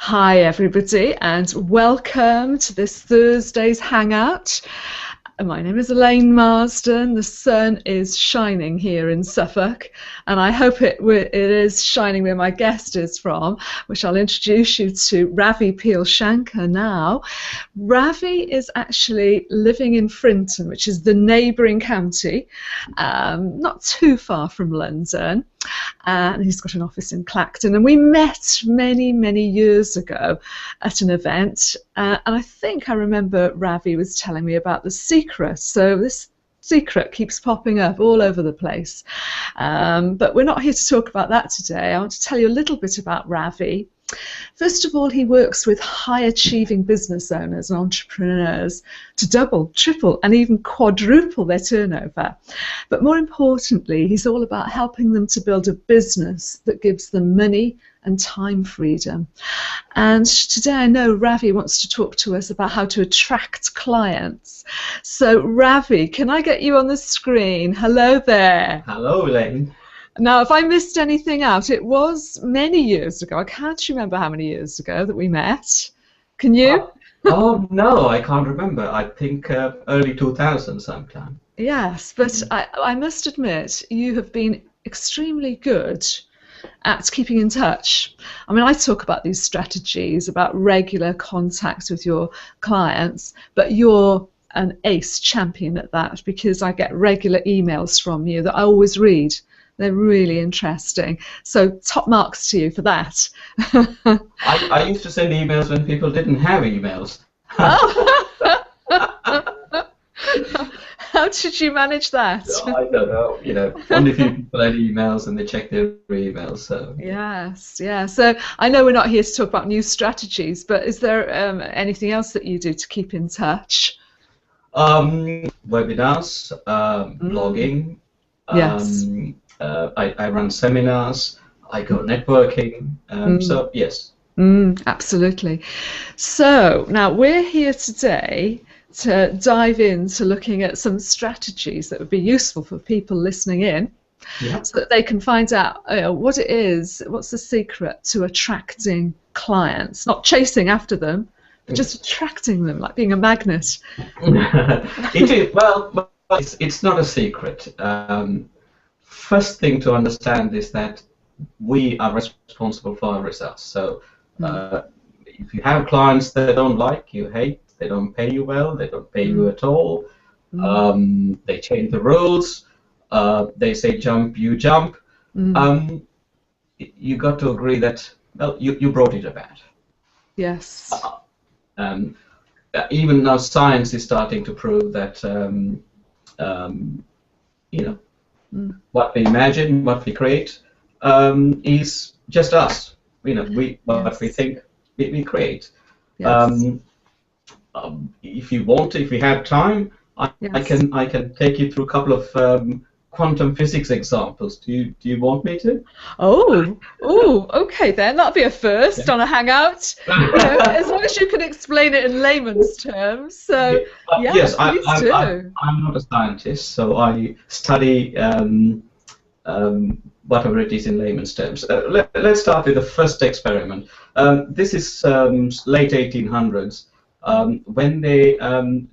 Hi everybody and welcome to this Thursday's Hangout. My name is Elaine Marsden. The sun is shining here in Suffolk and I hope it is shining where my guest is from, which I'll introduce you to Ravi Peal Shankar now. Ravi is actually living in Frinton, which is the neighbouring county, not too far from London. And he's got an office in Clacton, and we met many years ago at an event, and I think I remember Ravi was telling me about the secret. So this secret keeps popping up all over the place, but we're not here to talk about that today. I want to tell you a little bit about Ravi. First of all, he works with high-achieving business owners and entrepreneurs to double, triple, and even quadruple their turnover. But more importantly, he's all about helping them to build a business that gives them money and time freedom. And today I know Ravi wants to talk to us about how to attract clients. So Ravi, can I get you on the screen? Hello there. Hello, Elaine. Now, if I missed anything out, it was many years ago. I can't remember how many years ago that we met. Can you? Oh, no, I can't remember. I think early 2000 sometime. Yes, but I must admit, you have been extremely good at keeping in touch. I mean, I talk about these strategies, about regular contact with your clients, but you're an ace champion at that because I get regular emails from you that I always read. They're really interesting. So top marks to you for that. I used to send emails when people didn't have emails. Oh. How did you manage that? I don't know. You know, only few people had emails and they checked their emails. So Yes, yeah. So I know we're not here to talk about new strategies, but is there anything else that you do to keep in touch? Webinars, blogging. Yes. I run seminars, I go networking, so yes. Absolutely. So now we're here today to dive into looking at some strategies that would be useful for people listening in, so that they can find out what it is, what's the secret to attracting clients, not chasing after them, but just attracting them, like being a magnet. It is, well, it's not a secret. First thing to understand is that we are responsible for our results. So if you have clients that don't like you, hate, they don't pay you well, they don't pay you at all, they change the rules, they say jump, you jump, you got to agree that, well, you brought it about. Yes. Even now science is starting to prove that, you know, what we imagine, what we create, is just us. You know, what we think, we create. Yes. If you want, if we have time, I can take you through a couple of quantum physics examples. Do you want me to? Oh, okay then. That'll be a first on a Hangout. As long as you can explain it in layman's terms. So yes, please do. I'm not a scientist, so I study whatever it is in layman's terms. Let's start with the first experiment. This is late 1800s when they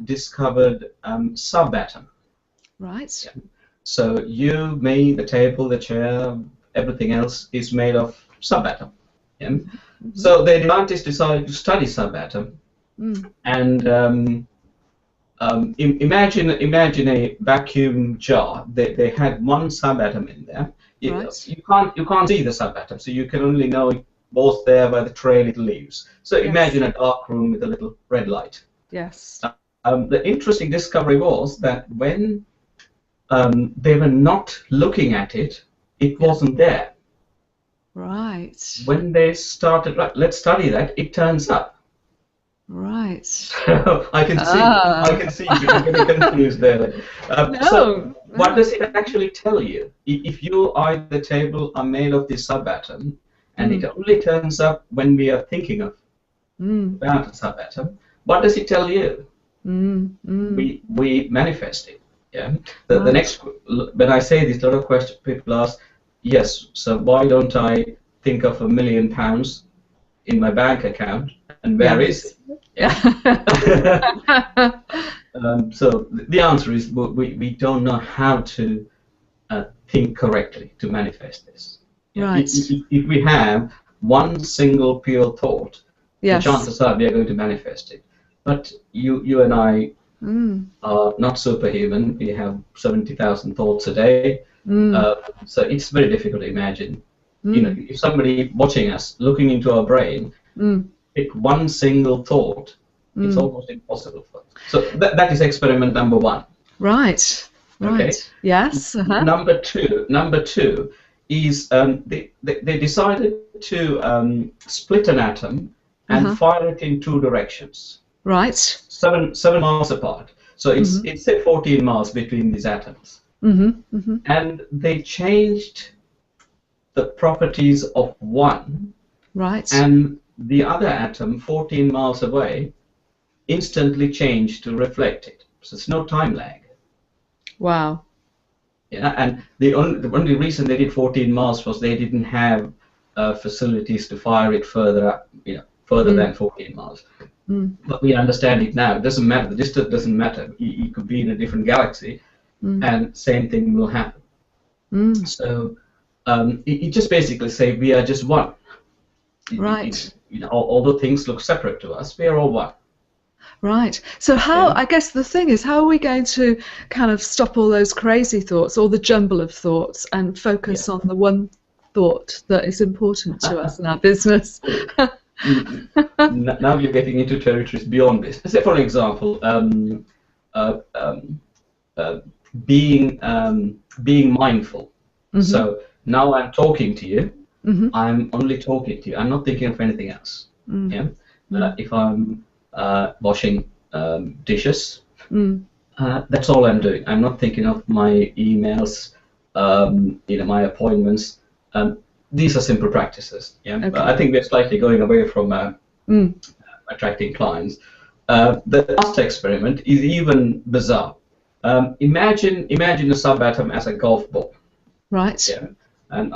discovered subatom. Right. Yeah. So you, me, the table, the chair, everything else is made of subatom. Yeah? So the scientists decided to study subatom, and imagine a vacuum jar. They had one subatom in there. Right. You can't see the subatom, so you can only know it was there by the trail it leaves. So imagine a dark room with a little red light. Yes. The interesting discovery was that when they were not looking at it, it wasn't there. Right. When they started, right, let's study that, it turns up. Right. So I can see you're getting confused there. So what does it actually tell you? If you or the table are made of this subatom, and it only turns up when we are thinking of about a subatom, what does it tell you? We manifest it. Yeah. The next, when I say this, a lot of questions people ask. Yes. So why don't I think of £1 million in my bank account, and where is it? Yeah. So the answer is we don't know how to think correctly to manifest this. Right. If we have one single pure thought, Yes. the chances are we are going to manifest it. But you and I are not superhuman. We have 70,000 thoughts a day. So it's very difficult to imagine. You know, if somebody watching us, looking into our brain, pick one single thought, it's almost impossible for us. So that is experiment number one. Right. Right. Okay. Yes. Number two is they decided to split an atom and fire it in two directions. Right. 7 miles apart. So it's say 14 miles between these atoms. And they changed the properties of one. Right. And the other atom 14 miles away instantly changed to reflect it. So it's no time lag. Wow. Yeah, and the only reason they did 14 miles was they didn't have facilities to fire it further up, further than 14 miles. But we understand it now. It doesn't matter. The distance doesn't matter. You could be in a different galaxy, and same thing will happen. So it just basically say we are just one. Right. Although things look separate to us, we are all one. Right. So how, I guess the thing is, how are we going to kind of stop all those crazy thoughts, all the jumble of thoughts, and focus on the one thought that is important to us in our business? Now you're getting into territories beyond this. Say, for example, being mindful. So now I'm talking to you. I'm only talking to you. I'm not thinking of anything else. Yeah. If I'm washing dishes, that's all I'm doing. I'm not thinking of my emails, my appointments. These are simple practices. Yeah. Okay. I think we're slightly going away from attracting clients. The last experiment is even bizarre. Imagine a subatom as a golf ball. Right. Yeah. And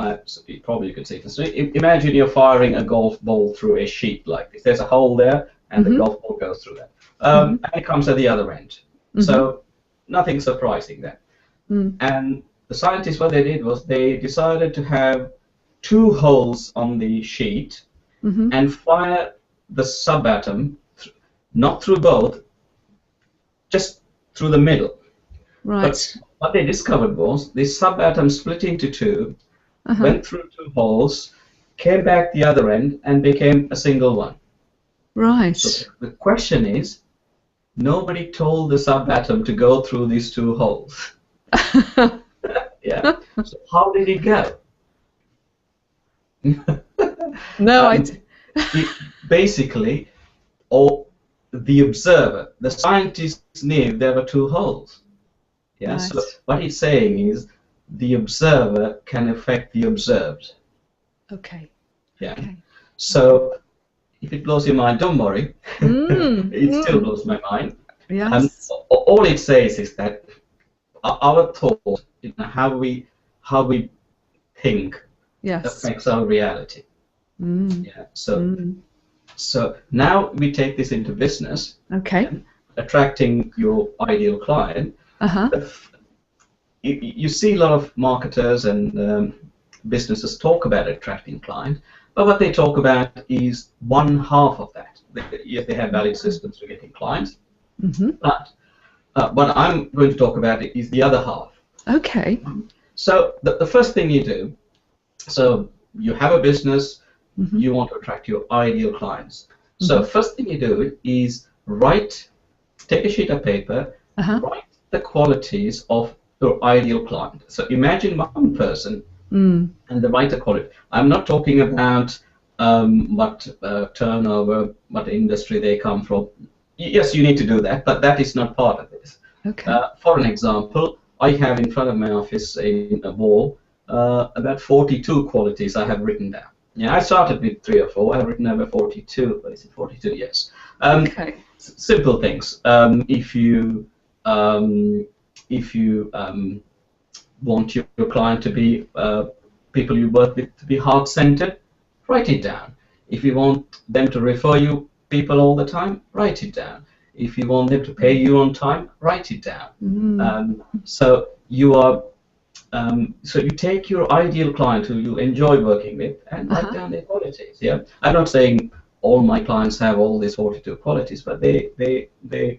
probably you could see this. So imagine you're firing a golf ball through a sheet like this. There's a hole there, and the golf ball goes through that. And it comes at the other end. So nothing surprising there. And the scientists, what they did was they decided to have two holes on the sheet and fire the subatom, not through both, just through the middle. Right. But what they discovered was this subatom split into two, went through two holes, came back the other end, and became a single one. Right. So the question is, nobody told the subatom to go through these two holes. Yeah. So how did it go? No, basically, the observer, the scientists knew there were two holes. Yeah. Right. So what he's saying is, the observer can affect the observed. Okay. Yeah. Okay. So if it blows your mind, don't worry. It still blows my mind. Yes. All it says is that our thought, how we think, affects our reality. Yeah. So now we take this into business. Okay. Attracting your ideal client. You see a lot of marketers and businesses talk about attracting clients, but what they talk about is one half of that. Yes, they have valid systems for getting clients, but what I'm going to talk about is the other half. Okay. So the first thing you do, so you have a business, you want to attract your ideal clients. So first thing you do is take a sheet of paper, write the qualities of your ideal client. So imagine one person and write the quality. I'm not talking about what turnover, what industry they come from. Yes, you need to do that, but that is not part of this. Okay. For an example, I have in front of my office a wall about 42 qualities I have written down. Yeah, I started with 3 or 4. I've written over 42. But is it 42? Yes. Okay. Simple things. If you want your client to be people you work with to be heart-centered, write it down. If you want them to refer you people all the time, write it down. If you want them to pay you on time, write it down. So you are, so you take your ideal client who you enjoy working with and write down their qualities. Yeah, I'm not saying all my clients have all these 42 qualities, but they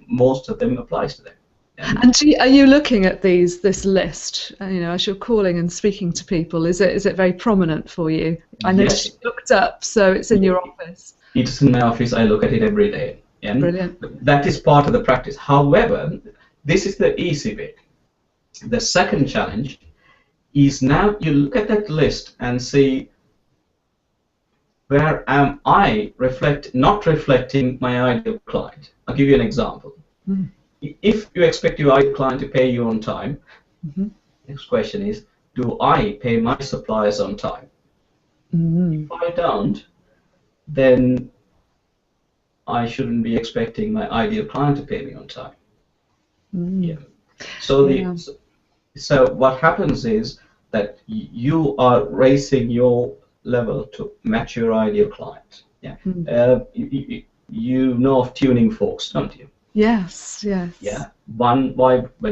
most of them applies to them. Yeah. And are you looking at this list? As you're calling and speaking to people, is it very prominent for you? I noticed you looked up, so it's in your office. It's in my office. I look at it every day. Yeah? Brilliant. That is part of the practice. However, this is the easy bit. The second challenge is now you look at that list and see, where am I not reflecting my ideal client? I'll give you an example. If you expect your ideal client to pay you on time, next question is, do I pay my suppliers on time? If I don't, then I shouldn't be expecting my ideal client to pay me on time. Yeah. So what happens is that you are raising your level to match your ideal client. Yeah. You know of tuning forks, don't you? Yes. Yeah. When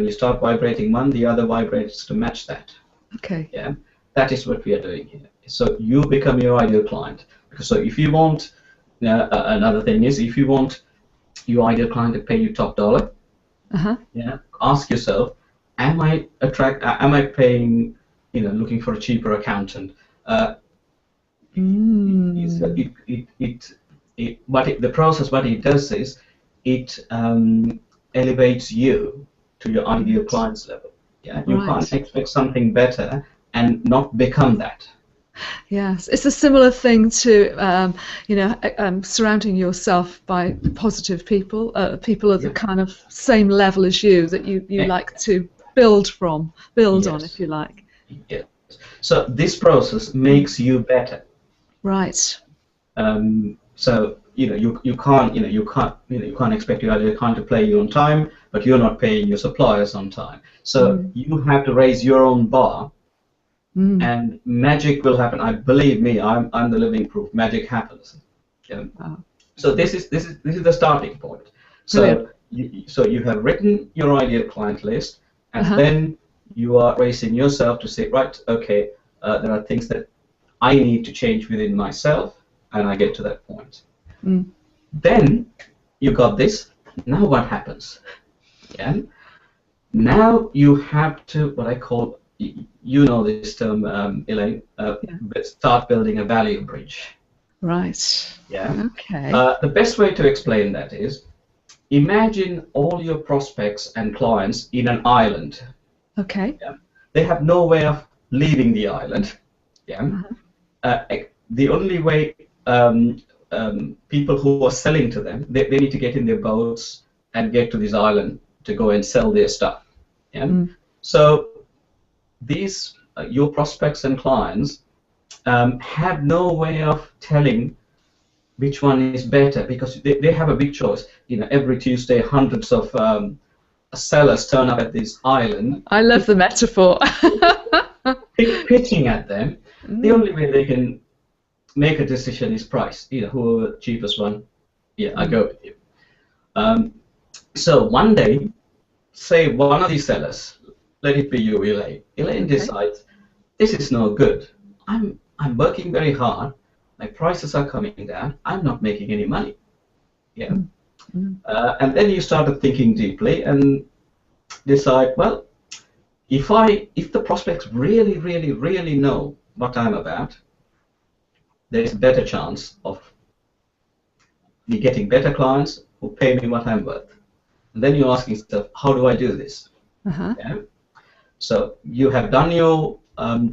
you start vibrating one, the other vibrates to match that. Okay. Yeah. That is what we are doing here. So you become your ideal client. So if you want, another thing is, if you want your ideal client to pay you top dollar, yeah, ask yourself, am I paying, looking for a cheaper accountant? The process, what it does is, it elevates you to your ideal client's level. Yeah, you can't expect something better and not become that. Yes, it's a similar thing to surrounding yourself by positive people, people at the kind of same level as you that you like to build on, if you like. Yes. So this process makes you better. Right. So you can't expect your ideal client to pay you on time, but you're not paying your suppliers on time. So you have to raise your own bar. And magic will happen. Believe me, I'm the living proof. Magic happens. Yeah. Wow. So this is the starting point. So you have written your ideal client list, and then you are raising yourself to say, right, okay, there are things that I need to change within myself, and I get to that point. Then you got this. Now what happens? Yeah. Now you have to, what I call, you know this term, Elaine, start building a value bridge. Right. Yeah. Okay. The best way to explain that is, imagine all your prospects and clients in an island. Okay. Yeah. They have no way of leaving the island. Yeah. The only way people who are selling to them, they need to get in their boats and get to this island to go and sell their stuff. Yeah. So these your prospects and clients have no way of telling which one is better, because they have a big choice. Every Tuesday, hundreds of sellers turn up at this island. I love the metaphor. Pitching at them. The only way they can make a decision is price. Whoever the cheapest one, I go with you. So one day, say one of these sellers, let it be you, Elaine. Elaine decides, this is no good. I'm working very hard. My prices are coming down. I'm not making any money. Yeah. And then you started thinking deeply and decide, well, if the prospects really, really, really know what I'm about, there's a better chance of me getting better clients who pay me what I'm worth. And then you're asking yourself, how do I do this? Yeah? So you have done your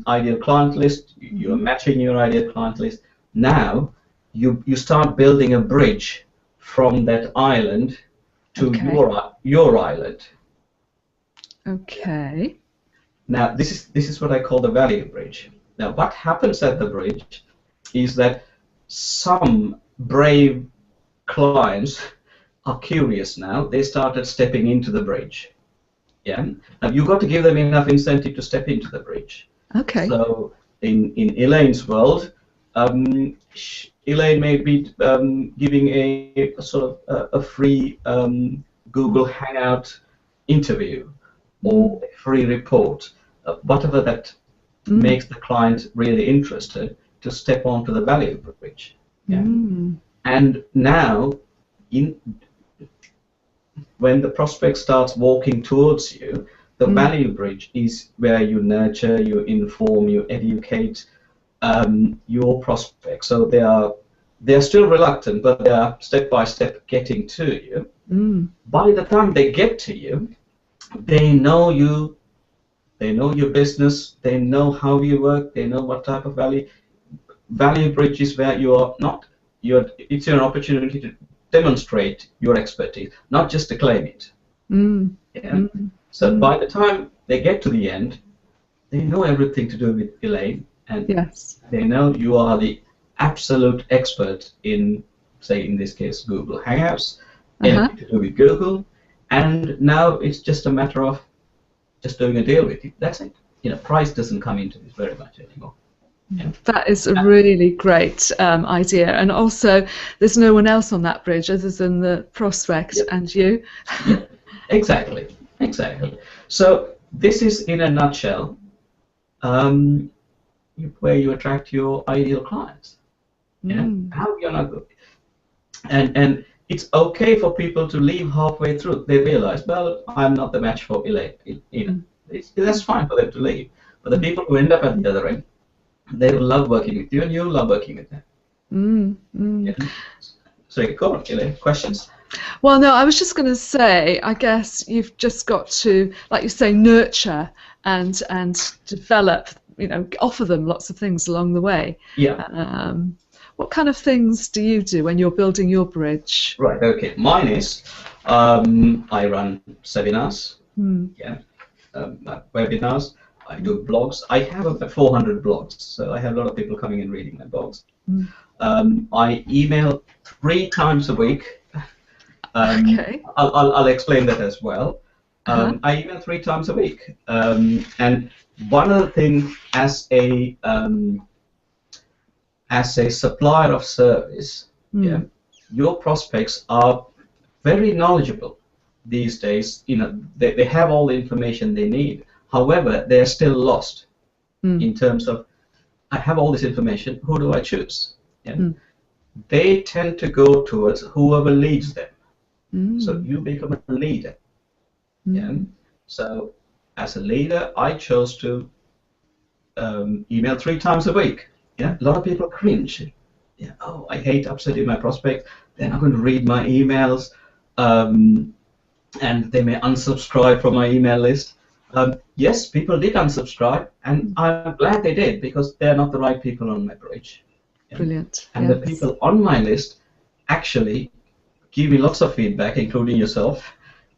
ideal client list. You're matching your ideal client list. Now you start building a bridge from that island to your island. Okay. Now this is what I call the value bridge. Now what happens at the bridge is that some brave clients are curious now. They started stepping into the bridge. Yeah. Now you've got to give them enough incentive to step into the bridge. Okay. So in Elaine's world, Elaine may be giving a sort of a free Google Hangout interview or a free report, whatever that makes the client really interested to step onto the value bridge. Yeah. And now, when the prospect starts walking towards you, the value bridge is where you nurture, you inform, you educate your prospect. So they are still reluctant, but they are step by step getting to you. By the time they get to you, they know you, they know your business, they know how you work, they know what type of value bridge is where you are not. It's an opportunity to demonstrate your expertise, not just to claim it. Yeah. So by the time they get to the end, they know everything to do with Elaine, and they know you are the absolute expert in, say, in this case, Google Hangouts, anything to do with Google, and now it's just a matter of just doing a deal with you. That's it. Price doesn't come into this very much anymore. Yeah. That is a really great idea, and also there's no one else on that bridge other than the prospect and you. Exactly. So this is, in a nutshell, where you attract your ideal clients. How you're not good, and it's okay for people to leave halfway through. They realize, well, I'm not the match for Elaine. That's fine for them to leave. But the people who end up at the other end, they love working with you, and you love working with them. Yeah. So go on, Elaine. Questions? Well, no, I was just going to say, I guess you've just got to, like you say, nurture and develop. Offer them lots of things along the way. Yeah. What kind of things do you do when you're building your bridge? Right. Okay. Mine is I run seminars. Webinars. I do blogs. I have about 400 blogs, so I have a lot of people coming and reading my blogs. I email 3 times a week. Okay. I'll explain that as well. I email 3 times a week, and one of the things as a supplier of service, your prospects are very knowledgeable these days. They have all the information they need. However, they're still lost in terms of, I have all this information, who do I choose? They tend to go towards whoever leads them. So you become a leader. So as a leader, I chose to email 3 times a week. A lot of people cringe. Oh, I hate upsetting my prospect. They're not going to read my emails, and they may unsubscribe from my email list. Yes, people did unsubscribe, and I'm glad they did, because they're not the right people on my bridge. Brilliant. And the people on my list actually give me lots of feedback, including yourself,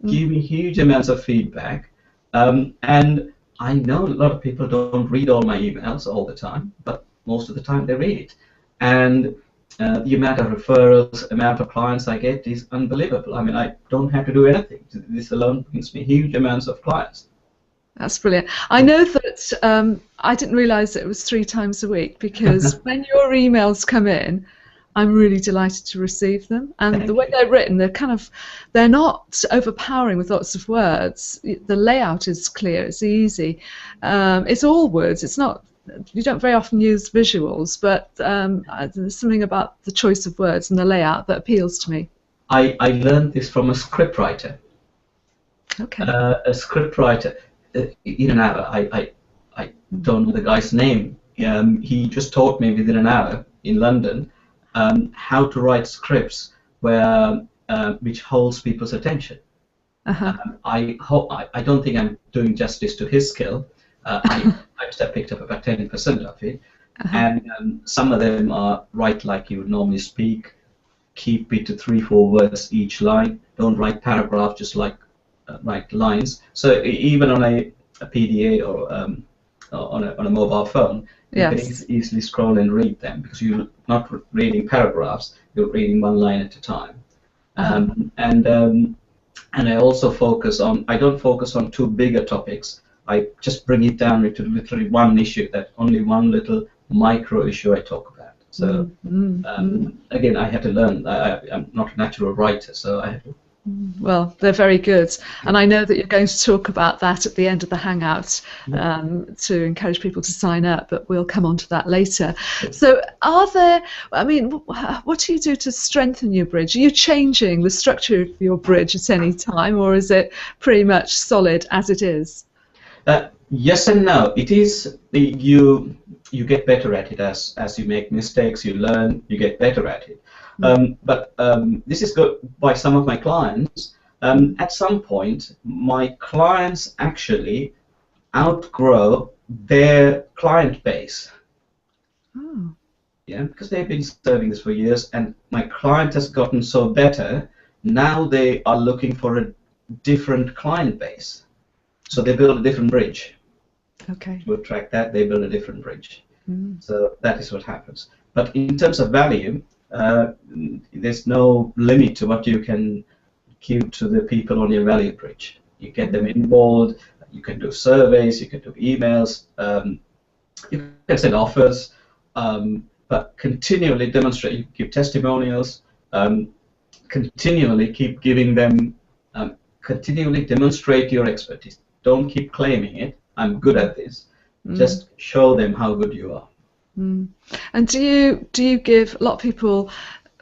give me huge amounts of feedback, and I know a lot of people don't read all my emails all the time, but most of the time they read it. And the amount of referrals, amount of clients I get is unbelievable. I mean, I don't have to do anything. This alone brings me huge amounts of clients. That's brilliant. I know that I didn't realise it was 3 times a week, because when your emails come in, I'm really delighted to receive them. And the way they're written, they're not overpowering with lots of words. The layout is clear, it's easy. It's all words. It's not, you don't very often use visuals, but there's something about the choice of words and the layout that appeals to me. I learned this from a scriptwriter. Okay. A scriptwriter. In an hour, I don't know the guy's name. He just taught me within an hour in London how to write scripts which holds people's attention. I don't think I'm doing justice to his skill. I just picked up about 10% of it, and some of them are write like you would normally speak, keep it to 3-4 words each line. Don't write paragraphs, just write lines. So even on a PDA or on a mobile phone, you can easily scroll and read them, because you're not reading paragraphs, you're reading one line at a time. And I also I don't focus on too big a topics. I just bring it down to literally one issue, that only one little micro issue I talk about. So again, I had to learn. I'm not a natural writer, so I had to. Well, they're very good, and I know that you're going to talk about that at the end of the Hangout to encourage people to sign up, but we'll come on to that later. So are there, I mean, what do you do to strengthen your bridge? Are you changing the structure of your bridge at any time, or is it pretty much solid as it is? Yes and no. It is you get better at it as you make mistakes, you learn, you get better at it. But this is good by some of my clients. At some point, my clients actually outgrow their client base. Oh. Yeah, because they've been serving this for years, and my client has gotten so better. Now they are looking for a different client base, so they build a different bridge. Okay. To attract that, they build a different bridge. So that is what happens. But in terms of value, there's no limit to what you can give to the people on your value bridge. You get them involved, you can do surveys, you can do emails, you can send offers, but continually demonstrate, you give testimonials, continually keep giving them, continually demonstrate your expertise. Don't keep claiming it. I'm good at this. Just show them how good you are. And do you give, a lot of people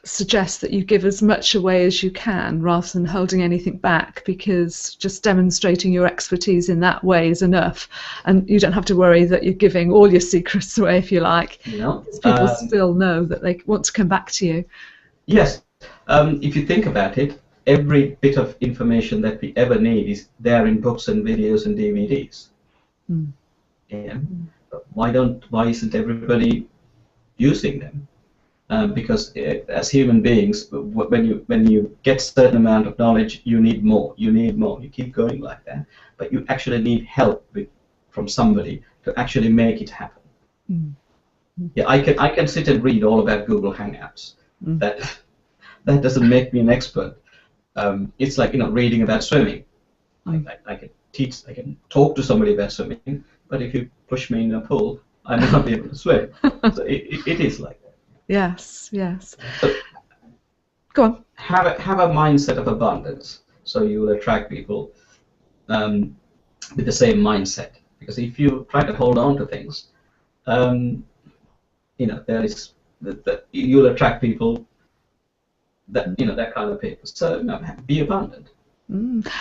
suggest that you give as much away as you can rather than holding anything back, because just demonstrating your expertise in that way is enough, and you don't have to worry that you're giving all your secrets away, if you like. Because people still know that they want to come back to you. Yes. If you think about it, every bit of information that we ever need is there in books and videos and DVDs. Yeah. Why isn't everybody using them? Because as human beings, when you get a certain amount of knowledge, you need more. You need more. You keep going like that, but you actually need help from somebody to actually make it happen. Yeah, I can sit and read all about Google Hangouts. That doesn't make me an expert. It's like reading about swimming. I can teach. I can talk to somebody about swimming, but if you push me in a pool, I may not be able to swim. So it is like that. Yes. So go on. Have a mindset of abundance, so you will attract people with the same mindset. Because if you try to hold on to things, there is that you'll attract people that kind of people. So be abundant.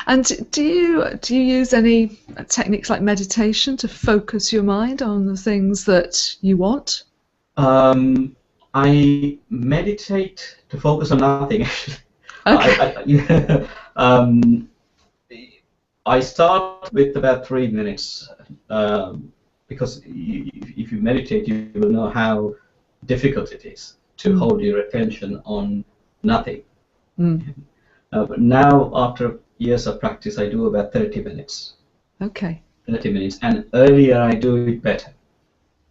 And do you use any techniques like meditation to focus your mind on the things that you want? I meditate to focus on nothing. Okay. I start with about 3 minutes because if you meditate, you will know how difficult it is to hold your attention on nothing. But now, after years of practice, I do about 30 minutes. Okay. 30 minutes, and earlier I do it better.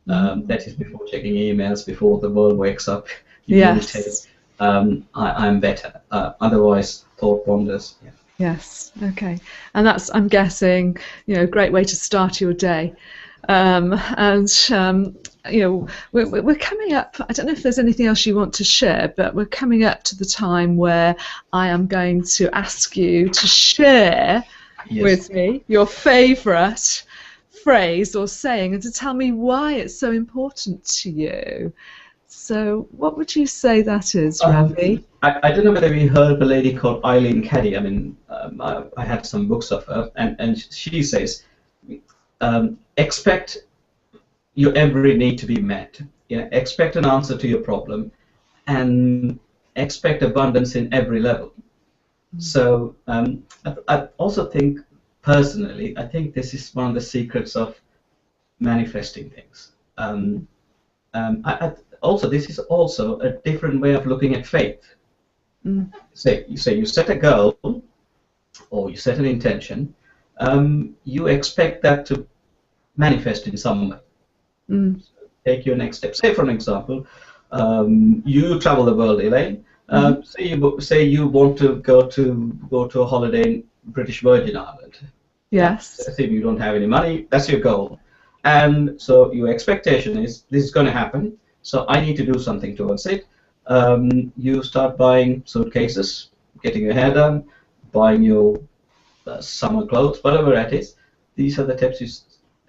That is before checking emails, before the world wakes up. Yes. I'm better. Otherwise, thought wanders. Yeah. Yes. Okay. And that's, I'm guessing, a great way to start your day. We're coming up. I don't know if there's anything else you want to share, but we're coming up to the time where I am going to ask you to share with me your favourite phrase or saying, and to tell me why it's so important to you. So, what would you say that is, Ravi? I don't know whether you heard of a lady called Elene. I mean, I had some books of her, and she says, expect your every need to be met. Expect an answer to your problem, and expect abundance in every level. So I also think, personally, I think this is one of the secrets of manifesting things. Also, this is also a different way of looking at faith. Say you set a goal, or you set an intention, you expect that to manifest in some way. So take your next step. Say, for an example, you travel the world, Elaine. Say you want to go to a holiday in British Virgin Island. Yes. Say you don't have any money. That's your goal, and so your expectation is this is going to happen. So I need to do something towards it. You start buying suitcases, getting your hair done, buying your summer clothes, whatever it is. These are the steps you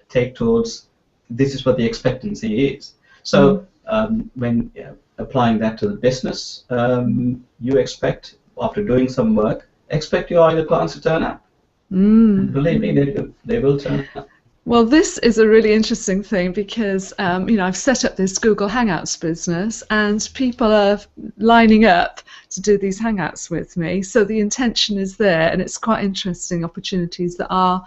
take towards. This is what the expectancy is. So when applying that to the business, you expect, after doing some work, expect your ideal clients to turn up. And believe me, they will turn up. Well, this is a really interesting thing because, I've set up this Google Hangouts business and people are lining up to do these Hangouts with me. So the intention is there, and it's quite interesting opportunities that are,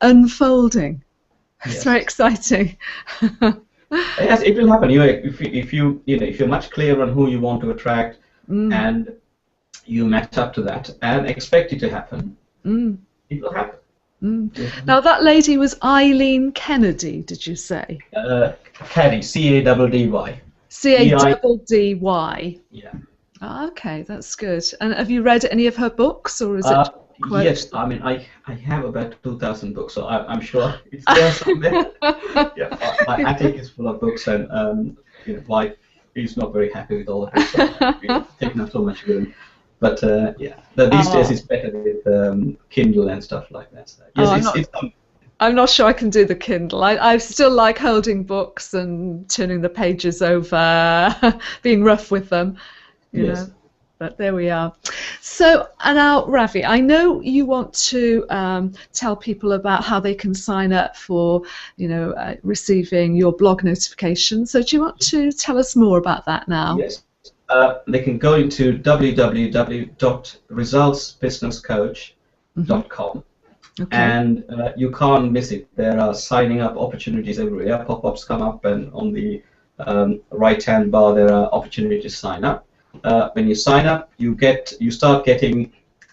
unfolding. It's Yes. very exciting. Yes, it will happen. If you're much clearer on who you want to attract, and you match up to that and expect it to happen, it will happen. Now, that lady was Eileen Kennedy, did you say? Caddy, C-A-D-D-Y. C-A-D-D-Y. Yeah. Oh, okay, that's good. And have you read any of her books, or is it quite... Yes, I mean, I have about 2,000 books, so I'm sure it's there somewhere. Yeah, my attic is full of books, and wife is not very happy with all of it. So, taking up so much room. But these days it's better with Kindle and stuff like that. So, yes, I'm not sure I can do the Kindle. I still like holding books and turning the pages over, being rough with them. You know. But there we are. So, and now, Ravi, I know you want to tell people about how they can sign up for, receiving your blog notifications. So do you want to tell us more about that now? Yes. They can go into www.resultsbusinesscoach.com, and you can't miss it. There are signing up opportunities everywhere. Pop-ups come up, and on the right-hand bar there are opportunities to sign up. When you sign up, you start getting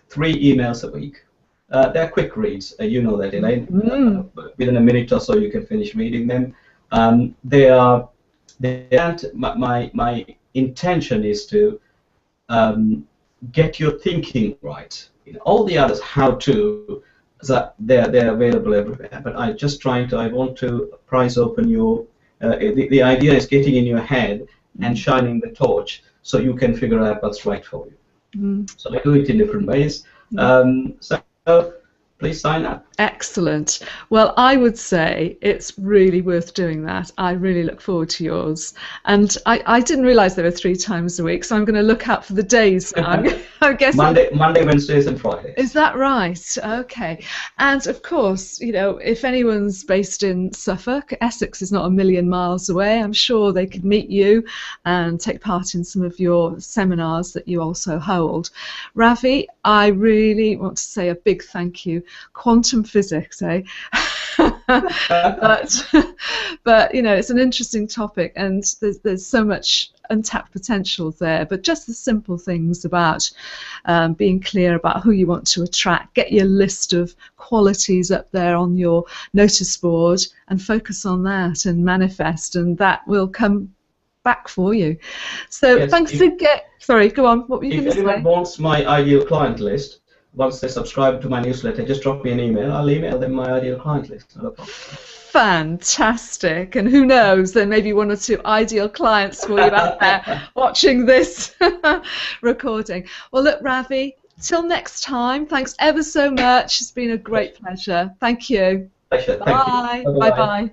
3 emails a week. They're quick reads. You know that, Elaine. Within a minute or so, you can finish reading them. My intention is to get your thinking right. All the others, how to, they're available everywhere. But I want to prize open your. The idea is getting in your head and shining the torch, so you can figure out what's right for you. So I do it in different ways. So please sign up. Excellent. Well, I would say it's really worth doing that. I really look forward to yours. And I didn't realise there were 3 times a week, so I'm going to look out for the days now. I guess Monday, Wednesdays, and Fridays. Is that right? Okay. And of course, if anyone's based in Suffolk, Essex is not a million miles away. I'm sure they could meet you and take part in some of your seminars that you also hold. Ravi, I really want to say a big thank you. Quantum physics, eh? but it's an interesting topic, and there's so much untapped potential there. But just the simple things about being clear about who you want to attract, get your list of qualities up there on your notice board and focus on that and manifest, and that will come back for you. So thanks again. Sorry, go on. What were you going to say? If anyone wants my ideal client list, once they subscribe to my newsletter, just drop me an email. I'll email them my ideal client list. Not a problem. Fantastic. And who knows, there may be 1 or 2 ideal clients for you out there watching this recording. Well, look, Ravi, till next time, thanks ever so much. It's been a great pleasure. Thank you. Pleasure. Bye. Thank you. Bye-bye.